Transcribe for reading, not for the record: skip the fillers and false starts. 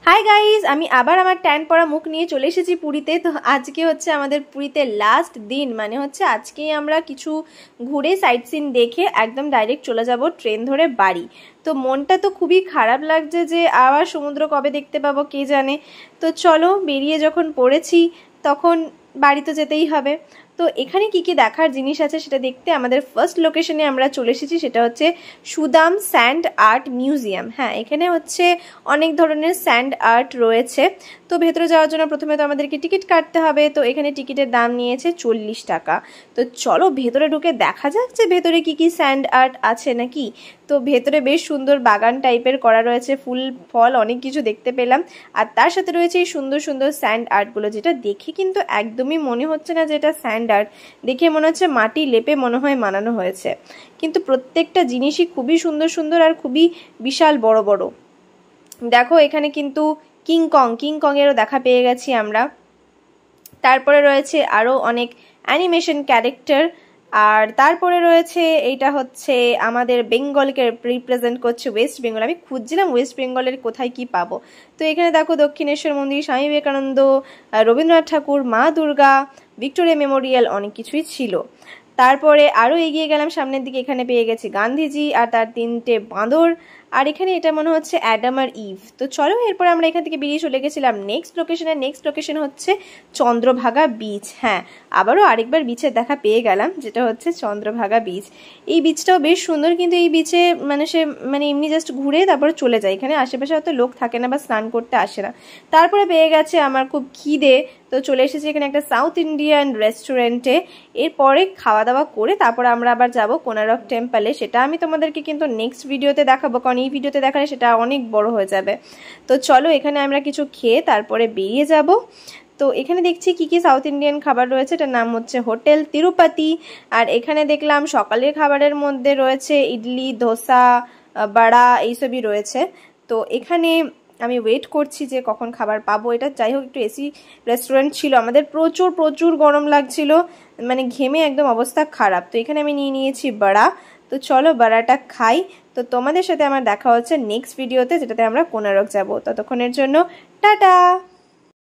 Hi guys, আমি আবার আমার ট্যান পরা মুখ নিয়ে চলে এসেছি পুরীতে। তো আজকে হচ্ছে আমাদের পুরীতে লাস্ট দিন, মানে হচ্ছে আজকেই আমরা কিছু ঘুরে সাইট সিন দেখে একদম ডাইরেক্ট চলে যাব ট্রেন ধরে বাড়ি। তো মনটা তো খুবই খারাপ লাগছে যে আবার সমুদ্র কবে দেখতে পাবো কে জানে। তো চলো, বেরিয়ে যখন পড়েছি তখন বাড়ি তো যেতেই হবে। তো এখানে কি কি দেখার জিনিস আছে সেটা দেখতে আমাদের ফার্স্ট লোকেশনে আমরা চলে এসেছি, সেটা হচ্ছে সুদাম স্যান্ড আর্ট মিউজিয়াম। হ্যাঁ, এখানে হচ্ছে অনেক ধরনের স্যান্ড আর্ট রয়েছে। তো ভেতরে যাওয়ার জন্য প্রথমে তো আমাদেরকে টিকিট কাটতে হবে। তো এখানে টিকিটের দাম নিয়েছে 40 টাকা। তো চলো ভেতরে ঢুকে দেখা যাক যে ভেতরে কি কি স্যান্ড আর্ট আছে নাকি। তো ভেতরে বেশ সুন্দর বাগান টাইপের করা রয়েছে, ফুল ফল অনেক কিছু দেখতে পেলাম। আর তার সাথে রয়েছে এই সুন্দর সুন্দর স্যান্ড আর্টগুলো, যেটা দেখে কিন্তু একদমই মনে হচ্ছে না যে এটা স্যান্ড আর্ট। দেখে মনে হচ্ছে মাটি লেপে মনে হয় বানানো হয়েছে, কিন্তু প্রত্যেকটা জিনিসই খুবই সুন্দর সুন্দর আর খুবই বিশাল বড় বড়। দেখো এখানে কিন্তু কিং এরও দেখা পেয়ে গেছি আমরা। তারপরে রয়েছে আরও অনেক অ্যানিমেশন ক্যারেক্টার। আর তারপরে রয়েছে এইটা হচ্ছে আমাদের বেঙ্গলকে রিপ্রেজেন্ট করছে, ওয়েস্ট বেঙ্গল। আমি খুঁজছিলাম ওয়েস্ট বেঙ্গলের কোথায় কি পাবো। তো এখানে দেখো দক্ষিণেশ্বর মন্দির, স্বামী বিবেকানন্দ, রবীন্দ্রনাথ ঠাকুর, মা দুর্গা, ভিক্টোরিয়া মেমোরিয়াল, অনেক কিছুই ছিল। তারপরে আরও এগিয়ে গেলাম সামনের দিকে, এখানে পেয়ে গেছি গান্ধীজি আর তার 3টে বাঁদর। আর এখানে এটা মনে হচ্ছে অ্যাডাম আর ইভ। তো চলো এরপর আমরা এখান থেকে বেরিয়ে চলে গেছিলাম নেক্সট লোকেশনে। নেক্সট লোকেশন হচ্ছে চন্দ্রভাগা বিচ। হ্যাঁ, আবারও আরেকবার বিচের দেখা পেয়ে গেলাম, যেটা হচ্ছে চন্দ্রভাগা বিচ। এই বিচটাও বেশ সুন্দর, কিন্তু এই বিচে মানে এমনি জাস্ট ঘুরে তারপরে চলে যায়। এখানে আশেপাশে হয়তো লোক থাকে না বা স্নান করতে আসে না। তারপরে পেয়ে গেছে আমার খুব খিদে, তো চলে এসেছি এখানে একটা সাউথ ইন্ডিয়ান রেস্টুরেন্টে। এরপরে খাওয়া দাওয়া করে তারপরে আমরা আবার যাব কোনারক টেম্পলে। সেটা আমি তোমাদেরকে কিন্তু নেক্সট ভিডিওতে দেখাবো, কারণ এই ভিডিওতে দেখালে সেটা অনেক বড় হয়ে যাবে। তো চলো এখানে আমরা কিছু খেয়ে তারপরে বেরিয়ে যাব। তো এখানে দেখছি কি কি সাউথ ইন্ডিয়ান খাবার রয়েছে, এটার নাম হচ্ছে হোটেল তিরুপতি। আর এখানে দেখলাম সকালের খাবারের মধ্যে রয়েছে ইডলি, ধোসা, বড়া, এইসবই রয়েছে। তো এখানে আমি ওয়েট করছি যে কখন খাবার পাবো। এটা যাই হোক একটু এসি রেস্টুরেন্ট ছিল, আমাদের প্রচুর প্রচুর গরম লাগছিল, মানে ঘেমে একদম অবস্থা খারাপ। তো এখানে আমি নিয়ে নিয়েছি বড়া। তো চলো বড়াটা খাই। তো তোমাদের সাথে আমার দেখা হচ্ছে নেক্সট ভিডিওতে, যেটাতে আমরা কোনারক যাব। ততক্ষণের জন্য টাটা।